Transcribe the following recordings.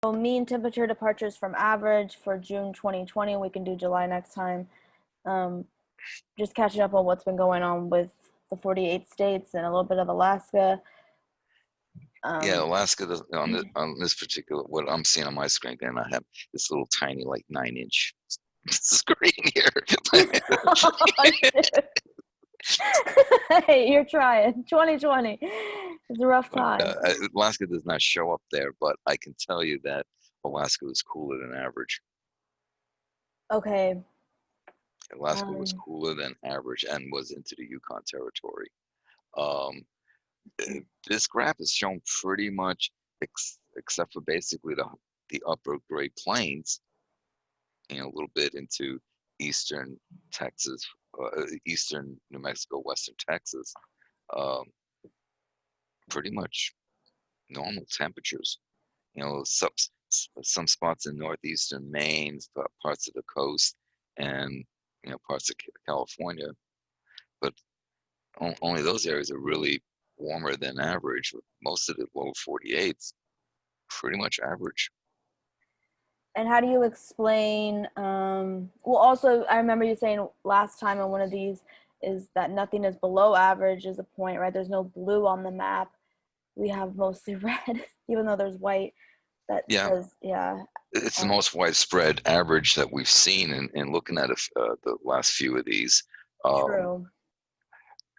mean temperature departures from average for June 2020. We can do July next time. Just catching up on what's been going on with the 48 states and a little bit of Alaska. Yeah, Alaska does, on this particular, what I'm seeing on my screen, and I have this little tiny, like 9-inch screen here. Hey, you're trying. 2020. It's a rough But, time. Alaska does not show up there, but I can tell you that Alaska was cooler than average. Okay. Alaska was cooler than average and was into the Yukon territory. Um, this graph is shown pretty much, except for basically the upper Great Plains, a little bit into eastern Texas, eastern New Mexico, western Texas. Um, Pretty much normal temperatures. Some spots in northeastern Maine, parts of the coast, and parts of California, but only those areas are really warmer than average. Most of the lower 48s, pretty much average. And how do you explain, well, also, I remember you saying last time on one of these is that nothing is below average is a point, right? There's no blue on the map. We have mostly red, even though there's white that Yeah, says, yeah. it's the most widespread average that we've seen in looking at the last few of these. True.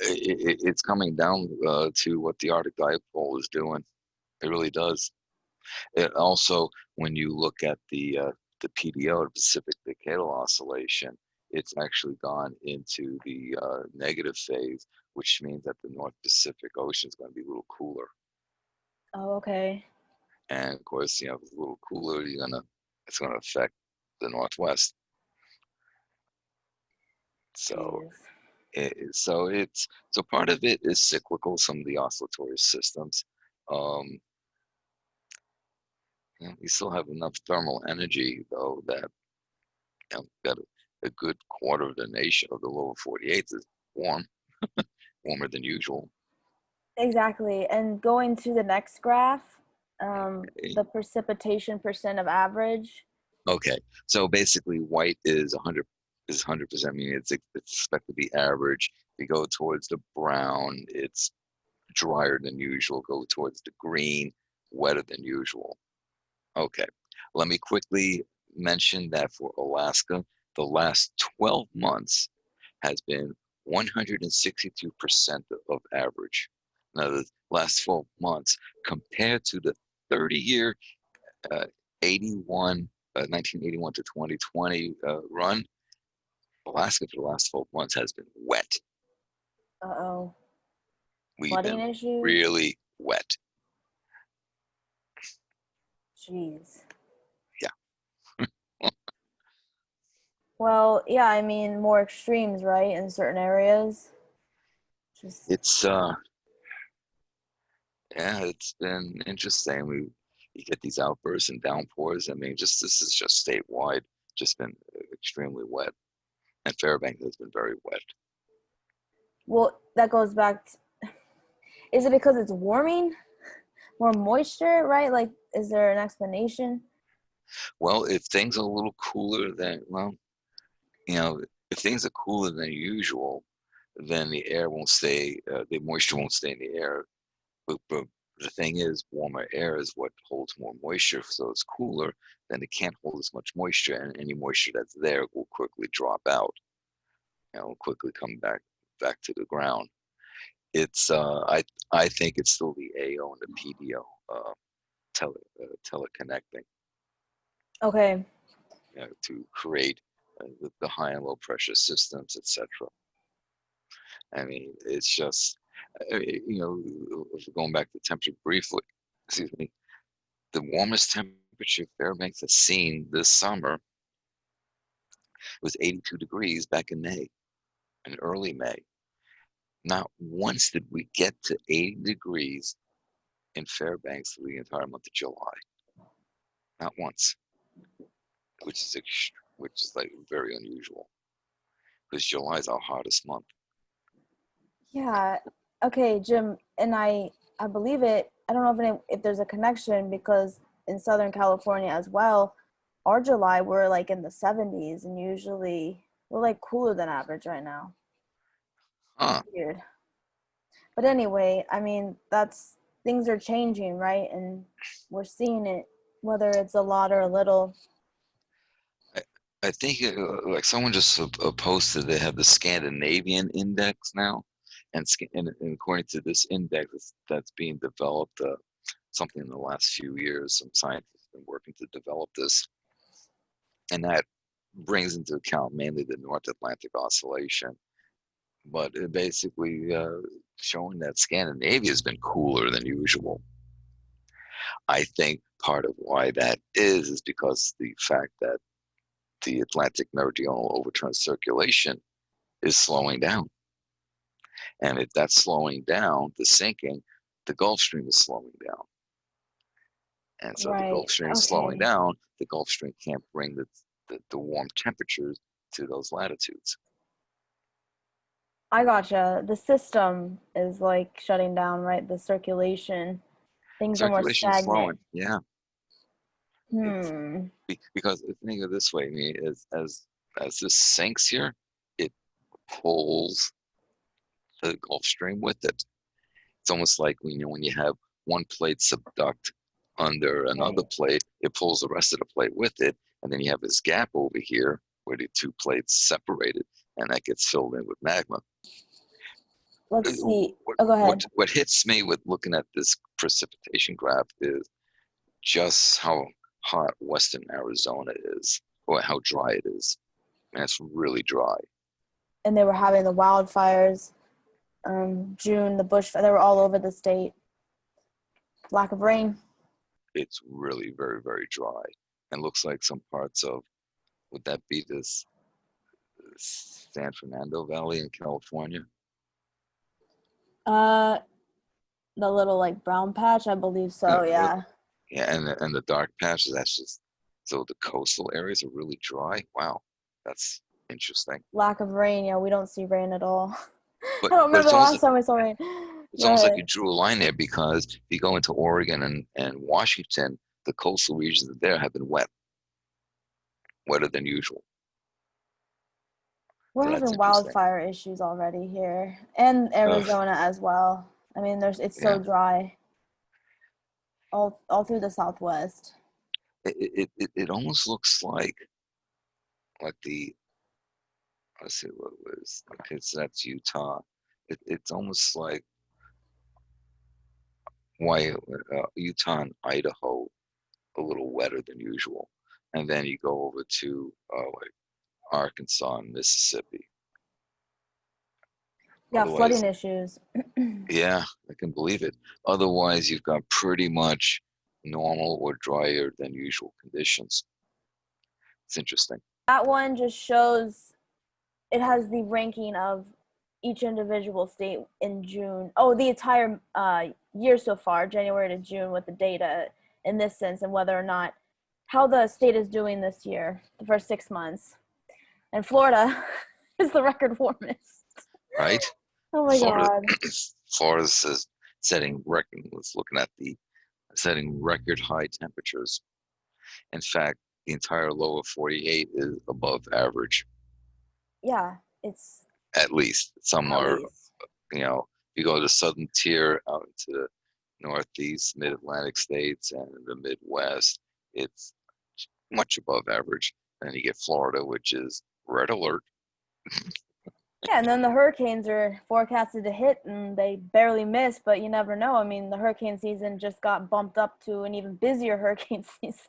It's coming down to what the Arctic Dipole is doing. It really does. It also, when you look at the PDO, the Pacific Decadal Oscillation, it's actually gone into the negative phase, which means that the North Pacific Ocean is going to be a little cooler. Oh, okay. And of course, if it's a little cooler, it's gonna affect the Northwest. So, Jeez. so part of it is cyclical. Some of the oscillatory systems. Um, we still have enough thermal energy, though, that got a good quarter of the nation of the lower 48 is warm, warmer than usual. Exactly. And going to the next graph, Okay. the precipitation percent of average. Okay, so basically, white is 100%, meaning it's expected to be average. If you go towards the brown, it's drier than usual. Go towards the green, wetter than usual. Okay, let me quickly mention that for Alaska, the last 12 months has been 162% of average. Now, the last 12 months compared to the 30-year uh, 1981 to 2020 run, Alaska for the last 12 months has been wet. Uh-oh. We've Flooding been issues. really wet. Jeez. Yeah. Well, yeah, I mean, more extremes, right, in certain areas. Just It's yeah, it's been interesting. You get these outbursts and downpours. I mean, this is just statewide, just been extremely wet. And Fairbanks has been very wet. well, that goes back is it because it's warming? More moisture, right? Like, is there an explanation? Well, if things are a little cooler than, well, if things are cooler than usual, then the air won't stay, the moisture won't stay in the air. But the thing is, warmer air is what holds more moisture. So it's cooler, then it can't hold as much moisture, and any moisture that's there will quickly drop out. Quickly come back to the ground. It's I think it's still the AO and the PDO teleconnecting Okay. to create the high and low pressure systems, etc. I mean, it's just going back to temperature briefly. Excuse me. The warmest temperature Fairbanks has seen this summer was 82 degrees back in May, in early May. Not once did we get to 80 degrees in Fairbanks for the entire month of July. Not once, which is like very unusual because July is our hottest month. Yeah. Okay, Jim, and I believe it. I don't know if there's a connection because in Southern California as well, our July we're like in the 70s, and usually we're like cooler than average right now. It's Huh. weird. But anyway, I mean, that's things are changing, right? And we're seeing it, whether it's a lot or a little. I, I think like someone just posted they have the Scandinavian index now, and according to this index that's being developed, something in the last few years, some scientists have been working to develop this, and that brings into account mainly the North Atlantic Oscillation. But it basically showing that Scandinavia has been cooler than usual. I think part of why that is because the fact that the Atlantic meridional overturn circulation is slowing down. And if that's slowing down, the sinking, the Gulf Stream is slowing down. And so the Right. Gulf Stream is slowing Okay. down, the Gulf Stream can't bring the warm temperatures to those latitudes. I gotcha. The system is like shutting down, right? The circulation. Things are more Circulation is stagnant. slowing, yeah. It's Hmm. because think of it this way, I mean, as this sinks here, it pulls the Gulf Stream with it. It's almost like when you have one plate subduct under another Right. plate, it pulls the rest of the plate with it, and then you have this gap over here where the two plates separated, and that gets filled in with magma. Let's see. Oh, go ahead. What hits me with looking at this precipitation graph is just how hot western Arizona is, or how dry it is. And it's really dry. And they were having the wildfires, June, the bush, they were all over the state. Lack of rain. It's really very, very dry. And looks like some parts of, would that be this San Fernando Valley in California? Uh, the little like brown patch, I believe Uh, so. uh, Yeah. yeah, and the dark patches, that's just, so the coastal areas are really dry. Wow, that's interesting. Lack of rain. Yeah, we don't see rain at all. But I don't but remember the last time we saw rain. it's almost like But you drew a line there because if you go into Oregon and Washington, the coastal regions there have been wet, wetter than usual. we're So that's having interesting. wildfire issues already here, and Uh, Arizona as well. I mean, it's so yeah, dry all through the Southwest. it almost looks like the, let's see what it was. Okay, so that's Utah. It's almost like why Utah and Idaho a little wetter than usual, and then you go over to like Arkansas and Mississippi. Yeah, Otherwise, flooding issues. yeah, I can believe it. Otherwise, you've got pretty much normal or drier than usual conditions. It's interesting. That one just shows it has the ranking of each individual state in June. Oh, the entire year so far, January to June, with the data in this sense, and whether or not how the state is doing this year, the first 6 months. And Florida is the record warmest. Right? Oh my Florida, God. Florida says setting record. Let's looking at the setting record high temperatures. In fact, the entire lower 48 is above average, Yeah, it's at least. Some at are, least. you go to the southern tier out into the Northeast, mid-Atlantic states, and the Midwest, it's much above average. And you get Florida, which is red alert. Yeah, and then the hurricanes are forecasted to hit and they barely miss, but you never know. I mean, the hurricane season just got bumped up to an even busier hurricane season.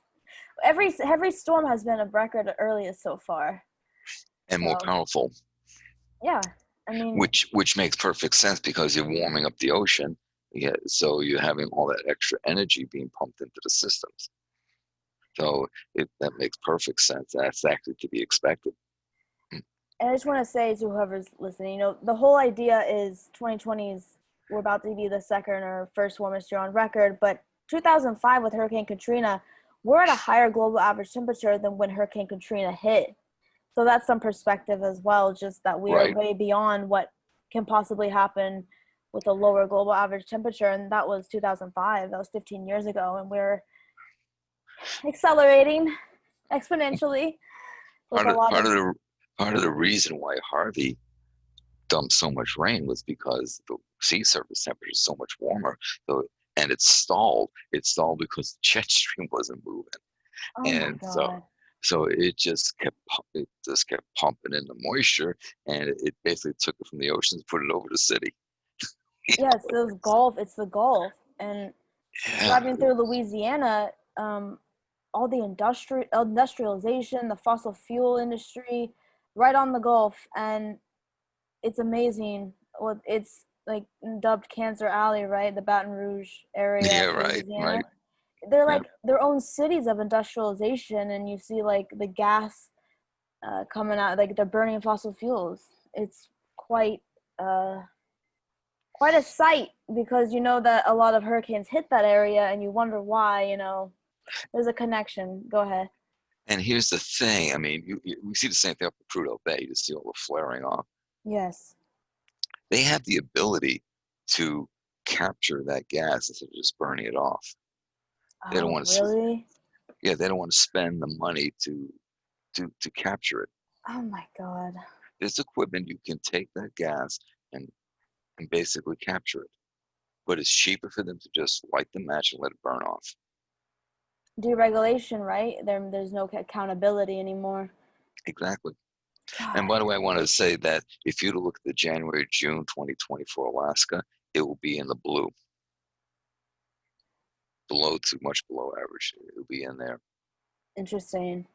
Every storm has been a record earliest so far. And more So, powerful, yeah. I mean, which makes perfect sense because you're warming up the ocean. Yeah, so you're having all that extra energy being pumped into the systems. So that makes perfect sense. That's actually to be expected. and I just want to say to whoever's listening, the whole idea is 2020s, we're about to be the second or first warmest year on record, but 2005 with Hurricane Katrina, we're at a higher global average temperature than when Hurricane Katrina hit. So that's some perspective as well, just that we are Right. way beyond what can possibly happen with a lower global average temperature. And that was 2005. That was 15 years ago. And we're accelerating exponentially with Part a of lot part of. of the part of the reason why Harvey dumped so much rain was because the sea surface temperature is so much warmer. So and it stalled. It stalled because the jet stream wasn't moving, Oh my and God. so it just kept pumping in the moisture, and it basically took it from the oceans, put it over the city. Yes, those Gulf. It's the Gulf, and Yeah, driving through Louisiana, all the industrialization, the fossil fuel industry, right on the Gulf, and it's amazing. Well, it's like dubbed Cancer Alley, right? The Baton Rouge area yeah, of right, Louisiana. right. They're Yeah. like their own cities of industrialization, and you see like the gas coming out, like they're burning fossil fuels. It's uh, quite a sight because you know that a lot of hurricanes hit that area, and you wonder why. There's a connection. Go ahead. And here's the thing. I mean, we see the same thing up in Prudhoe Bay. You see all the flaring off. Yes. They have the ability to capture that gas instead of just burning it off. They don't Oh, want to. really? Yeah, they don't want to spend the money to capture it. Oh my God. There's equipment you can take that gas and basically capture it, but it's cheaper for them to just light the match and let it burn off. Deregulation, right? There's no accountability anymore. Exactly. And God. by the way, I want to say that if you look at the January-June 2024 Alaska, it will be in the blue, much below average. It will be in there. Interesting.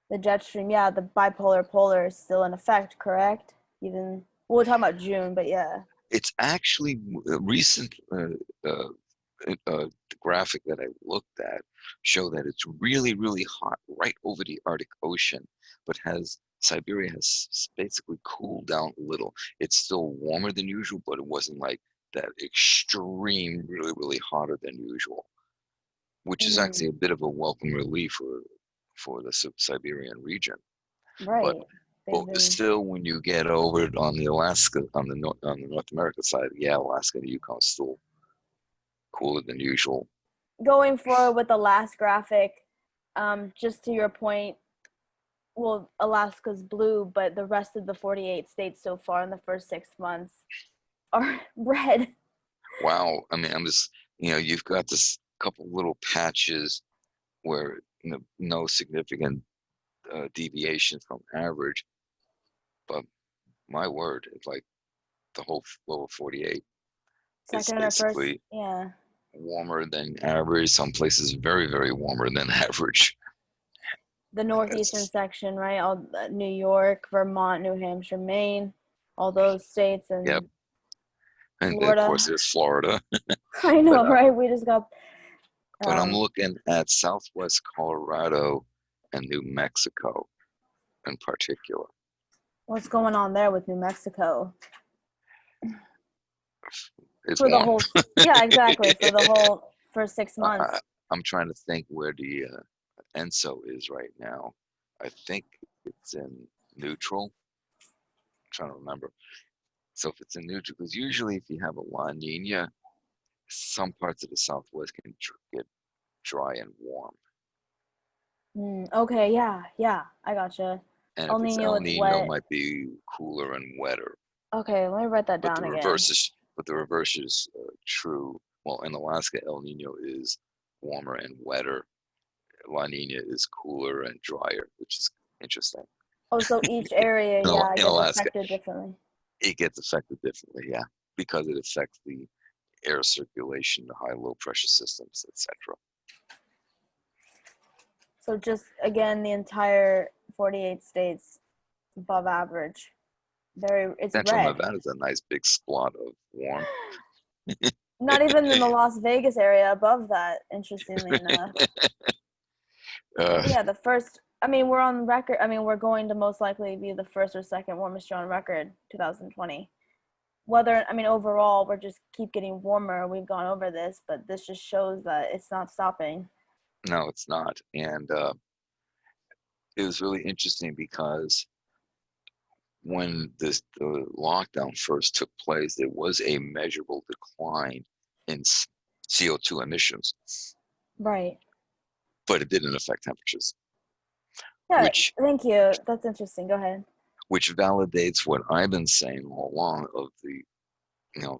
The jet stream, yeah, the bipolar polar is still in effect, correct? Even we'll talk about June, but yeah. It's actually a recent uh, the graphic that I looked at show that it's really, really hot right over the Arctic Ocean, but has Siberia has basically cooled down a little. It's still warmer than usual, but it wasn't like that extreme, really, really hotter than usual, which is Mm, actually a bit of a welcome relief for the Siberian region. But right. They've been still, when you get over on the Alaska on the North America side, yeah, Alaska and the Yukon still cooler than usual. going forward with the last graphic. Just to your point, well, Alaska's blue, but the rest of the 48 states so far in the first 6 months are red. Wow. I mean, I'm just, you've got this couple little patches where no significant deviation from average, but my word, it's like the whole lower 48 is Second or first, basically yeah. warmer than average. Some places very, very warmer than average. The northeastern It's, section, right? All New York, Vermont, New Hampshire, Maine, all those states, yep. and And of course, Florida. there's Florida. I But know, right? We just got. I'm Um, looking at Southwest Colorado and New Mexico in particular. what's going on there with New Mexico It's for the warm. whole? Yeah, exactly. For the whole first six I, months. I'm trying to think where the ENSO is right now. I think it's in neutral. I'm trying to remember. So if it's in neutral, because usually if you have a La Nina, some parts of the Southwest can get dry and warm. Okay, yeah, yeah, I gotcha. And El if it's Nino, El it's Nino, it wet. might be cooler and wetter. Okay, let me write that But down again. the reverse is true. Well, in Alaska, El Nino is warmer and wetter. La Nina is cooler and drier, which is interesting. Oh, so each area, yeah, In gets Alaska, affected differently. it gets affected differently, yeah, because it affects the air circulation, the high low pressure systems, etc. So just again, the entire 48 states above average. It's Central red. Nevada is a nice big splot of warm. Not even in the Las Vegas area above that, interestingly enough. uh, Yeah, the first, I mean, we're on record. I mean, we're going to most likely be the first or second warmest year on record, 2020. Whether, I mean, overall, we're just keep getting warmer. We've gone over this, but this just shows that it's not stopping. no, it's not. And it was really interesting because when the lockdown first took place, there was a measurable decline in CO2 emissions. Right. but it didn't affect temperatures, Yeah, which thank you. That's interesting. Go ahead. validates what I've been saying all along of the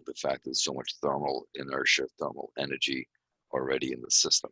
the fact there's so much thermal inertia, thermal energy already in the system.